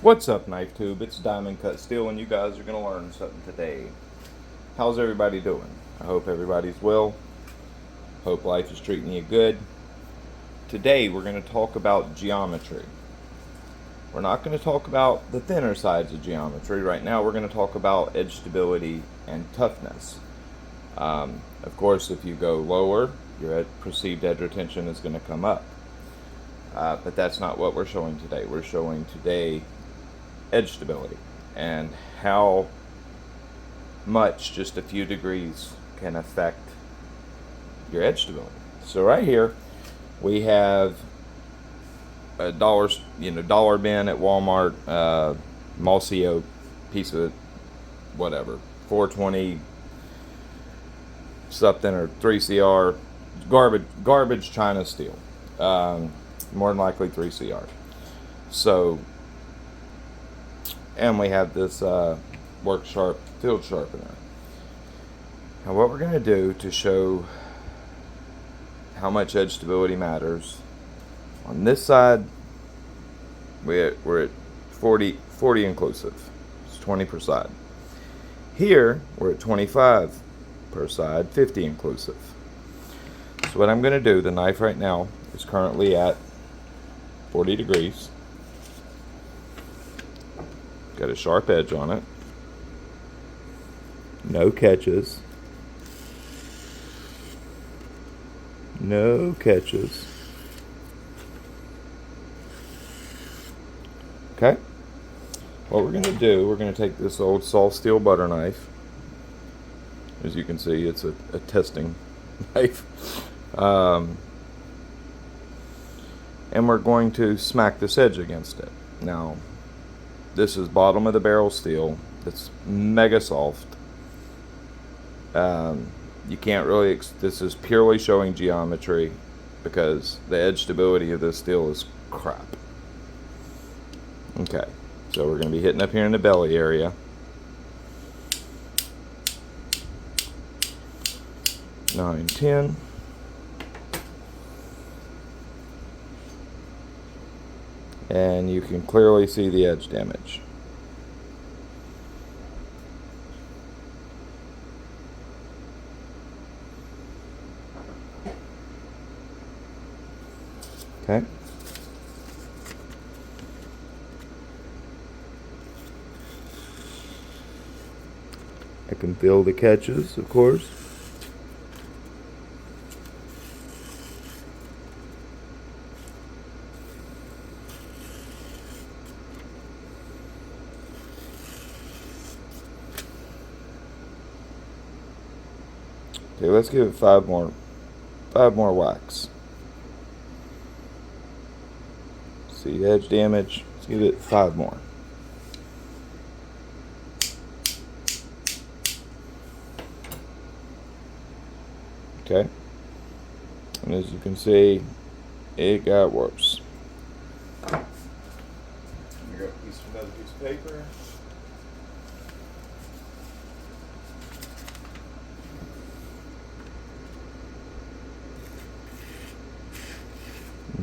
What's up, Knife Tube? It's Diamond Cut Steel, and you guys are going to learn something today. How's everybody doing? I hope everybody's well. Hope life is treating you good. Today, we're going to talk about geometry. We're not going to talk about the thinner sides of geometry. Right now, we're going to talk about edge stability and toughness. Of course, if you go lower, your perceived edge retention is going to come up. But that's not what we're showing today. We're showing today edge stability and how much just a few degrees can affect your edge stability. So right here we have a dollar bin at Walmart, mossy oak piece of whatever, 420 something or 3CR garbage China steel, more than likely 3CR. So, and we have this Work Sharp field sharpener. Now what we're going to do to show how much edge stability matters, on this side we're at 40 inclusive. It's 20 per side. Here we're at 25 per side, 50 inclusive. So what I'm going to do, the knife right now is currently at 40 degrees. Got a sharp edge on it. No catches. No catches. Okay. What we're going to do, we're going to take this old soft steel butter knife. As you can see, it's a testing knife. And we're going to smack this edge against it. Now, this is bottom of the barrel steel. It's mega soft. You can't really, this is purely showing geometry because the edge stability of this steel is crap. Okay, so we're going to be hitting up here in the belly area. 9, 10. And you can clearly see the edge damage. Okay. I can feel the catches, of course. Okay, let's give it five more whacks. See edge damage. Let's give it 5 more. Okay. And as you can see, it got worse. Let me grab another piece of paper.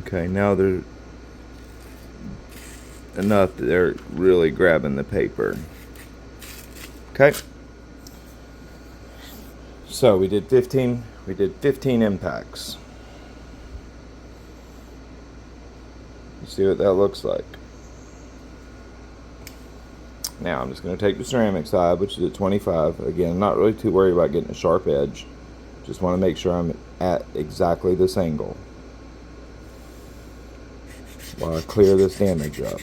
Okay, now they're enough that they're really grabbing the paper. Okay. So we did 15 impacts. You see what that looks like. Now I'm just going to take the ceramic side, which is at 25. Again, I'm not really too worried about getting a sharp edge. Just want to make sure I'm at exactly this angle while I clear this damage up.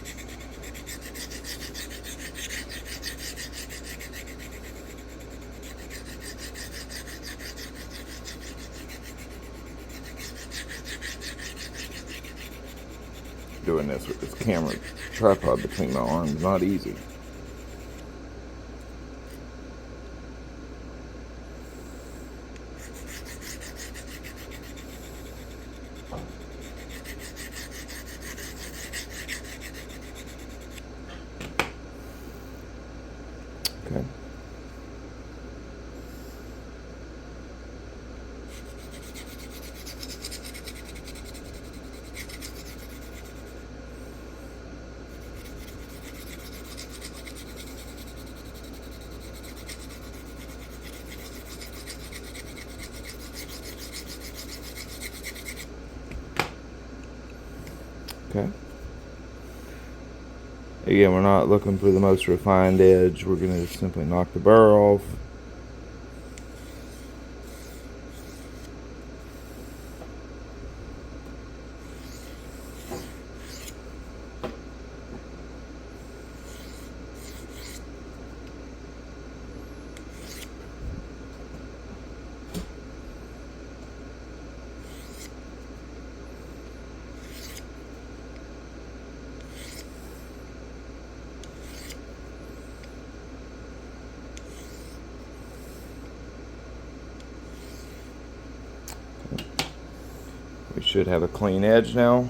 Doing this with this camera tripod between my arms, not easy. Okay. Again, we're not looking for the most refined edge. We're going to simply knock the burr off. We should have a clean edge now,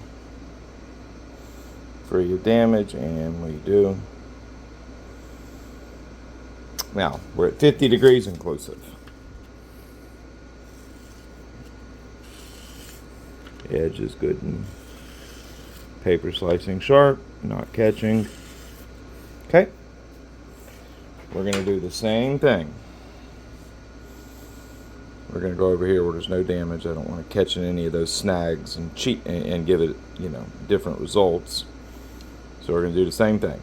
free of damage, and we do. Now, we're at 50 degrees inclusive. Edge is good and paper slicing sharp, not catching. Okay, we're going to do the same thing. We're going to go over here where there's no damage. I don't want to catch in any of those snags and cheat and give it, you know, different results. So we're going to do the same thing.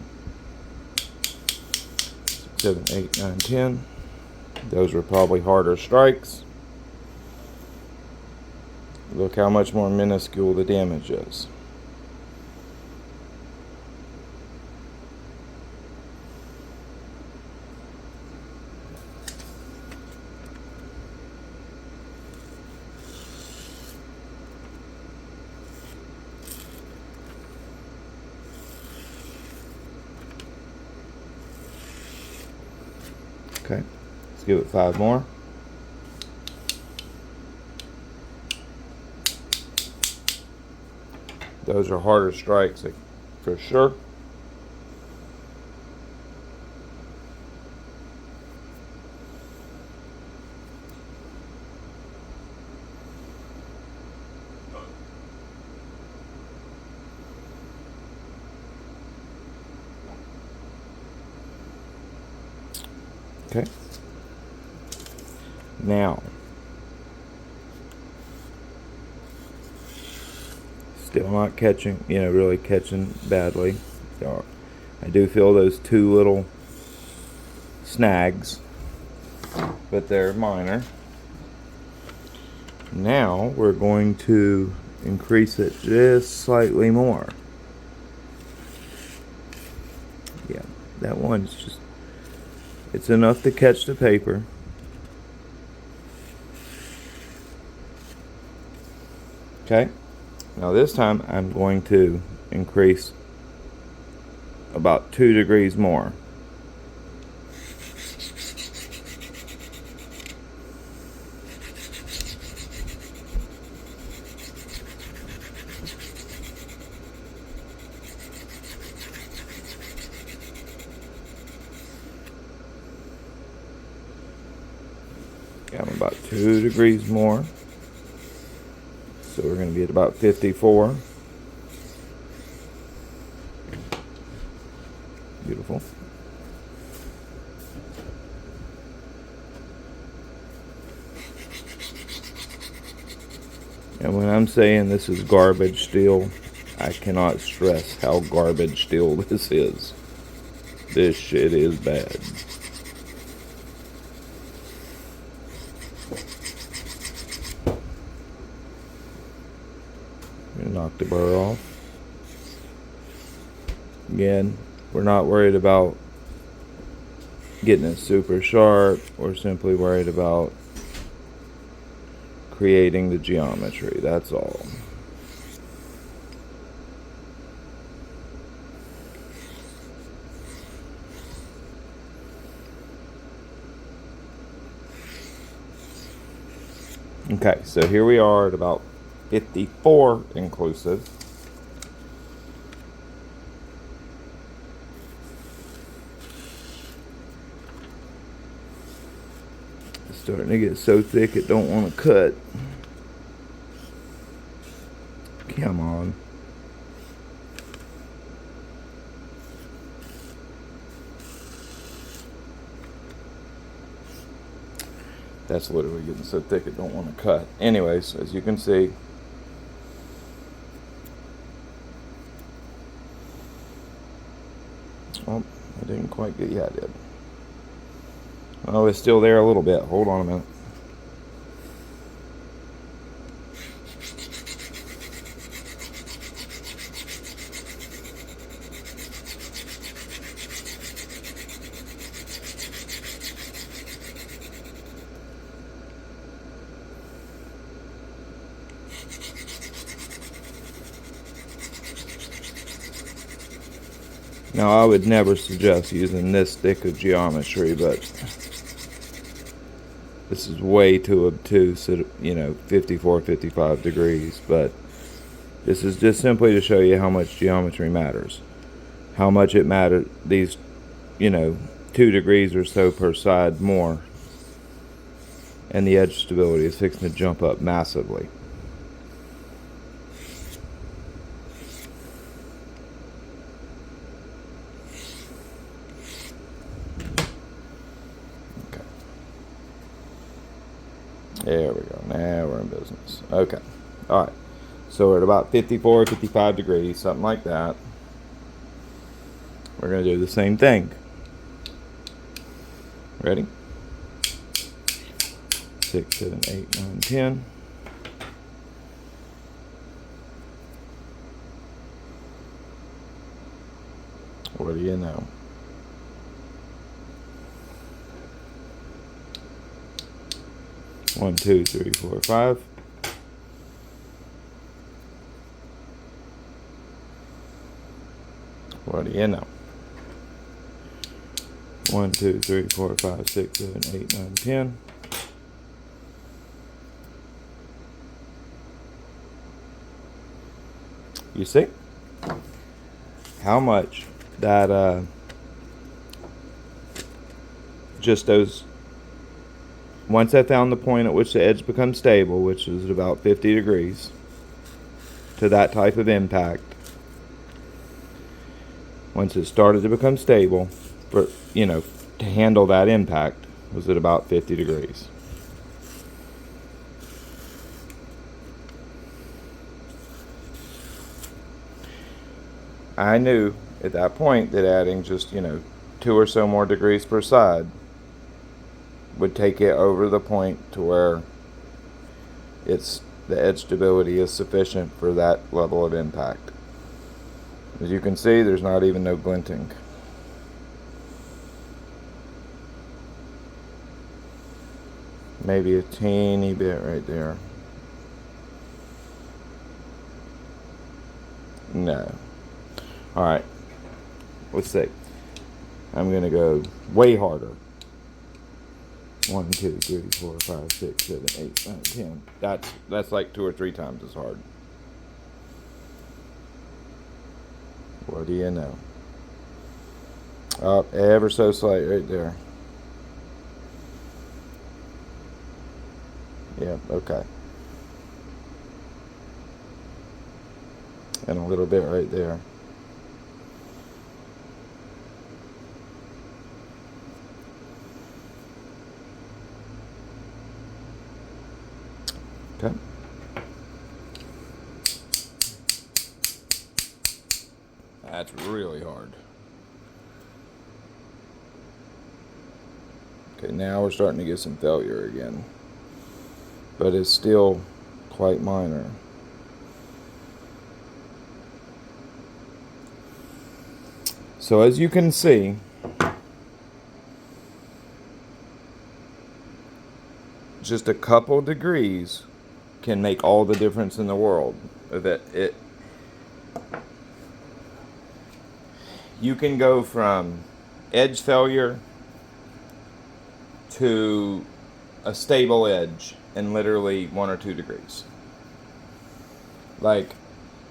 6, 7, 8, 9, 10. Those were probably harder strikes. Look how much more minuscule the damage is. Okay, let's give it 5 more. Those are harder strikes for sure. Okay. Now, still not catching, really catching badly. I do feel those 2 little snags, but they're minor. Now we're going to increase it just slightly more. Yeah, that one's just, it's enough to catch the paper. Okay, now this time I'm going to increase about 2 degrees more. I'm about 2 degrees more. So we're going to be at about 54. Beautiful. And when I'm saying this is garbage steel, I cannot stress how garbage steel this is. This shit is bad. Knock the burr off. Again, we're not worried about getting it super sharp. We're simply worried about creating the geometry. That's all. Okay, so here we are at about 54 inclusive. It's starting to get so thick it don't want to cut. Come on. That's literally getting so thick it don't want to cut. Anyways, as you can see, Oh, I didn't quite get, yeah, I did. Oh, it's still there a little bit. Hold on a minute. Now, I would never suggest using this thick of geometry, but this is way too obtuse at, 54, 55 degrees. But this is just simply to show you how much geometry matters. How much it matters, these, 2 degrees or so per side more. And the edge stability is fixing to jump up massively. There we go. Now we're in business. Okay. All right. So we're at about 54, 55 degrees, something like that. We're going to do the same thing. Ready? 6, 7, 8, 9, 10. What do you know? One, two, three, four, five. What do you know? 1, 2, 3, 4, 5, 6, 7, 8, 9, 10. You see how much that just those, once I found the point at which the edge becomes stable, which is at about 50 degrees, to that type of impact, once it started to become stable, for, to handle that impact, was at about 50 degrees. I knew at that point that adding just, 2 or so more degrees per side would take it over the point to where the edge stability is sufficient for that level of impact. As you can see, there's not even no glinting. Maybe a teeny bit right there. No. Alright. Let's see. I'm going to go way harder. 1, 2, 3, 4, 5, 6, 7, 8, 9, 10. That's like 2 or 3 times as hard. What do you know? Up ever so slight right there. Yep, okay. And a little bit right there. Okay. That's really hard. Okay, now we're starting to get some failure again. But it's still quite minor. So as you can see, just a couple degrees can make all the difference in the world. You can go from edge failure to a stable edge in literally 1 or 2 degrees. Like,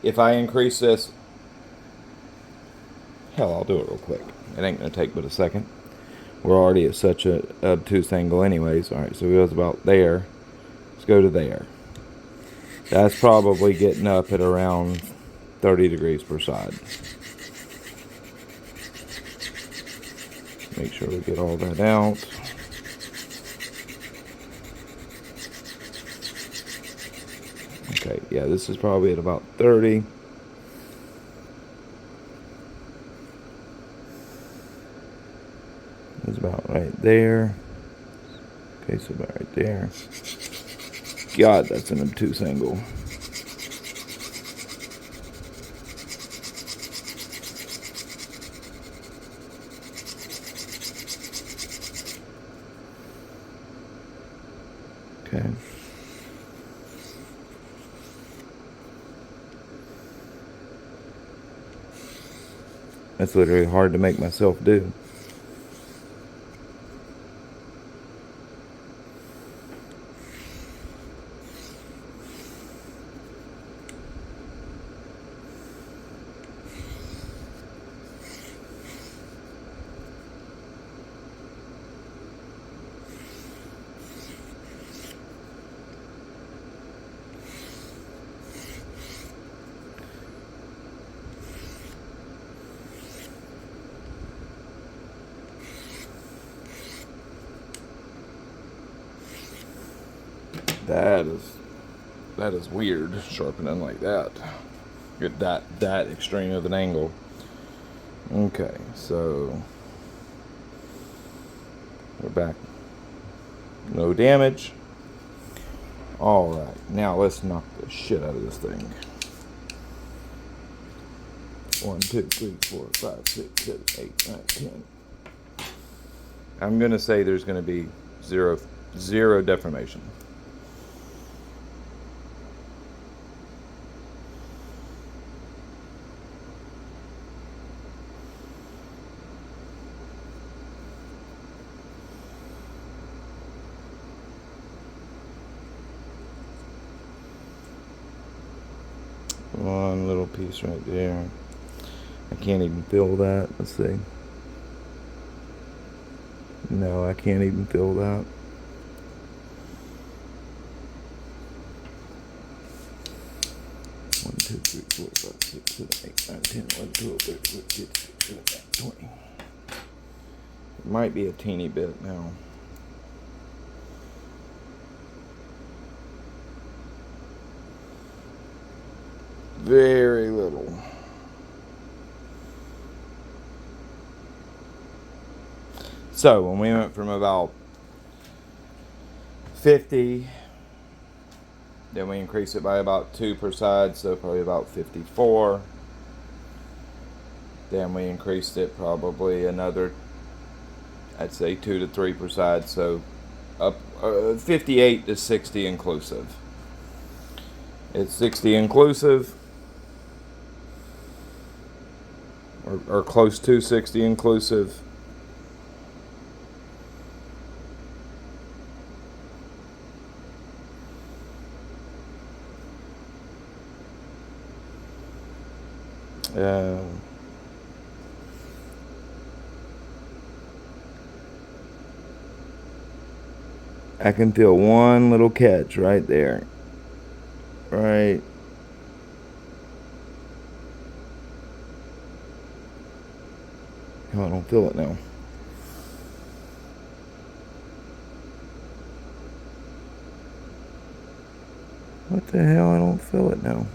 if I increase this, hell, I'll do it real quick. It ain't gonna take but a second. We're already at such a obtuse angle anyways. Alright, so it was about there. Let's go to there. That's probably getting up at around 30 degrees per side. Make sure we get all that out. Okay, yeah, this is probably at about 30. was about right there. Okay, so about right there. God, that's an obtuse angle. Okay. That's literally hard to make myself do. That is weird, sharpening like that. Get that extreme of an angle. Okay, so we're back. No damage. Alright, now let's knock the shit out of this thing. 1, 2, 3, 4, 5, 6, 7, 8, 9, 10. I'm gonna say there's gonna be zero deformation. One little piece right there. I can't even feel that. Let's see. No, I can't even feel that. One, 2, 3, 4, 5, 6, 7, 8, 9, 10, 11, 12, 13, 14, 15, 16, 17, 20. It might be a teeny bit now. Very little. So when we went from about 50, then we increased it by about 2 per side, so probably about 54. Then we increased it probably another, I'd say 2 to 3 per side, so up 58 to 60 inclusive. It's 60 inclusive, or close to 60 inclusive. I can feel one little catch right there. Right. Oh, I don't feel it now. What the hell? I don't feel it now.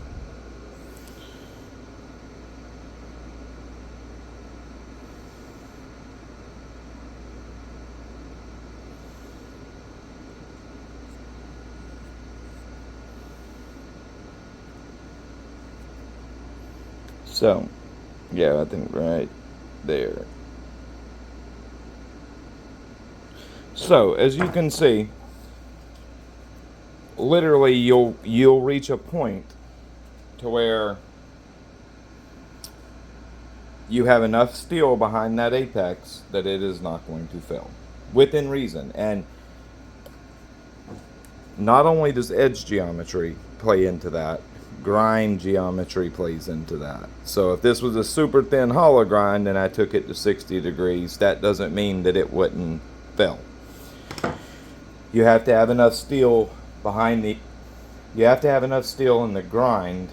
So, yeah, I think right there. So, as you can see, literally you'll reach a point to where you have enough steel behind that apex that it is not going to fail, within reason. And not only does edge geometry play into that, grind geometry plays into that. So if this was a super thin hollow grind and I took it to 60 degrees, that doesn't mean that it wouldn't fail. You have to have enough steel behind the, you have to have enough steel in the grind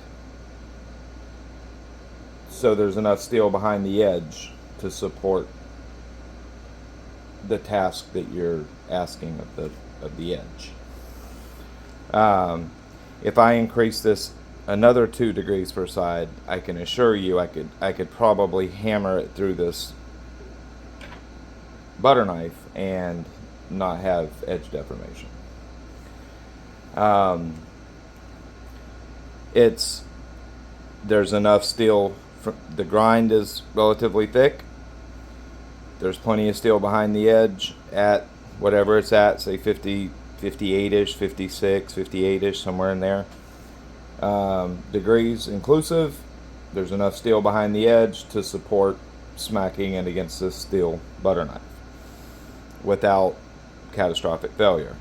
so there's enough steel behind the edge to support the task that you're asking of the edge. If I increase this another 2 degrees per side, I can assure you I could probably hammer it through this butter knife and not have edge deformation. There's enough steel. The grind is relatively thick. There's plenty of steel behind the edge at whatever it's at, say 50, 58-ish, 56, 58-ish, somewhere in there. Degrees inclusive. There's enough steel behind the edge to support smacking it against this steel butter knife without catastrophic failure.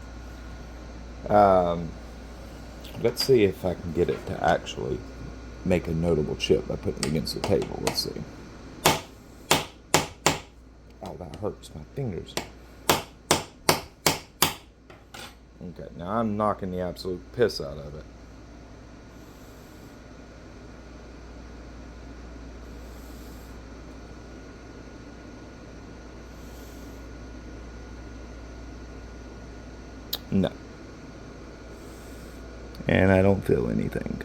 Let's see if I can get it to actually make a notable chip by putting it against the table. Let's see. Oh, that hurts my fingers. Okay, now I'm knocking the absolute piss out of it. No. And I don't feel anything.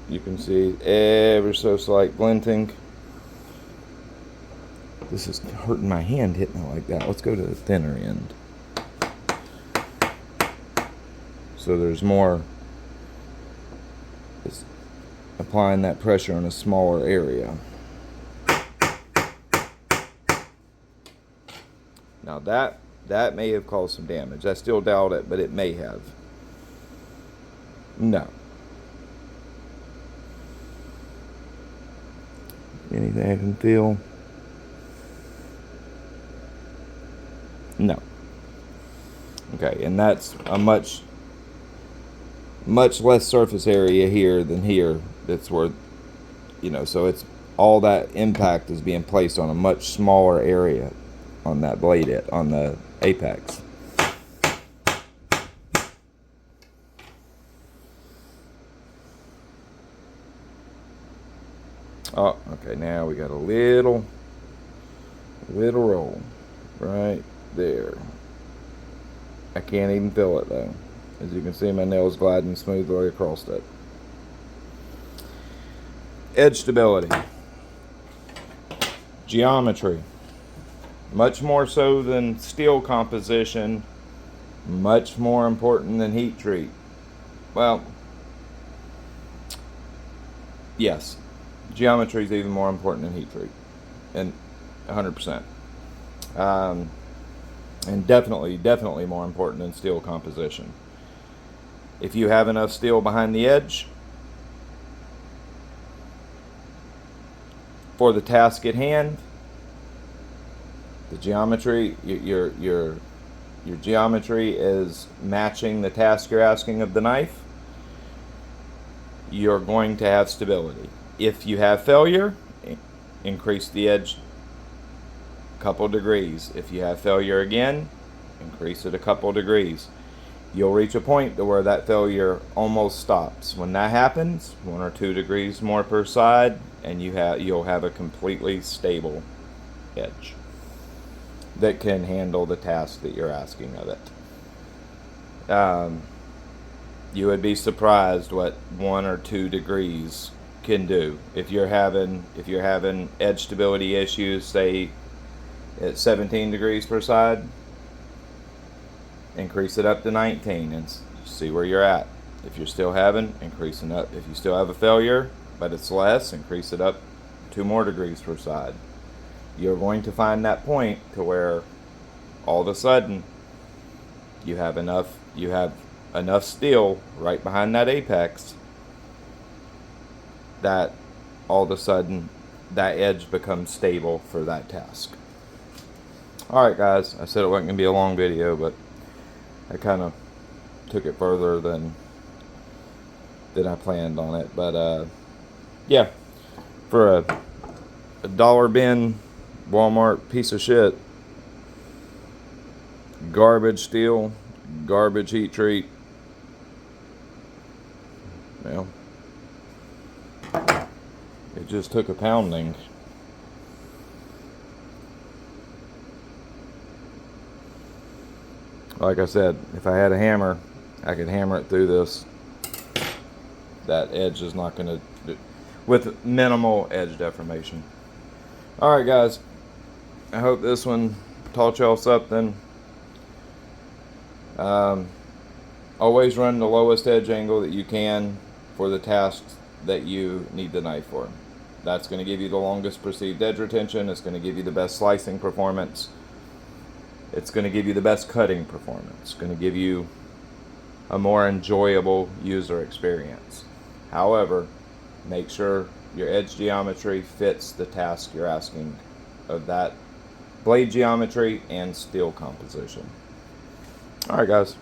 You can see ever so slight glinting. This is hurting my hand hitting it like that. Let's go to the thinner end. So there's more. It's applying that pressure on a smaller area. Now that may have caused some damage. I still doubt it, but it may have. No. Anything I can feel? No. Okay, and that's a much less surface area here than here. That's where, so it's all that impact is being placed on a much smaller area on that blade, on the apex. Oh, okay, now we got a little roll right there. I can't even feel it though. As you can see, my nails gliding smoothly across it. Edge stability. Geometry. Much more so than steel composition. Much more important than heat treat. Well, yes. Geometry is even more important than heat treat. And 100%. And definitely more important than steel composition. If you have enough steel behind the edge for the task at hand, the geometry, your geometry is matching the task you're asking of the knife, you're going to have stability. If you have failure, increase the edge a couple degrees. If you have failure again, increase it a couple degrees. You'll reach a point to where that failure almost stops. When that happens, 1 or 2 degrees more per side, and you'll have a completely stable edge that can handle the task that you're asking of it. You would be surprised what 1 or 2 degrees can do. If you're having edge stability issues, say at 17 degrees per side, increase it up to 19 and see where you're at. If you're still having, increasing up. If you still have a failure, but it's less, increase it up 2 more degrees per side. You're going to find that point to where all of a sudden you have enough steel right behind that apex that all of a sudden that edge becomes stable for that task. Alright guys, I said it wasn't going to be a long video, but I kind of took it further than I planned on it. But yeah, for a dollar bin Walmart piece of shit, garbage steel, garbage heat treat, well, it just took a pounding. Like I said, if I had a hammer, I could hammer it through this. That edge is not going to do. with minimal edge deformation. Alright guys, I hope this one taught y'all something. Always run the lowest edge angle that you can for the tasks that you need the knife for. That's going to give you the longest perceived edge retention. It's going to give you the best slicing performance. It's going to give you the best cutting performance. It's going to give you a more enjoyable user experience. However, make sure your edge geometry fits the task you're asking of that blade geometry and steel composition. Alright guys.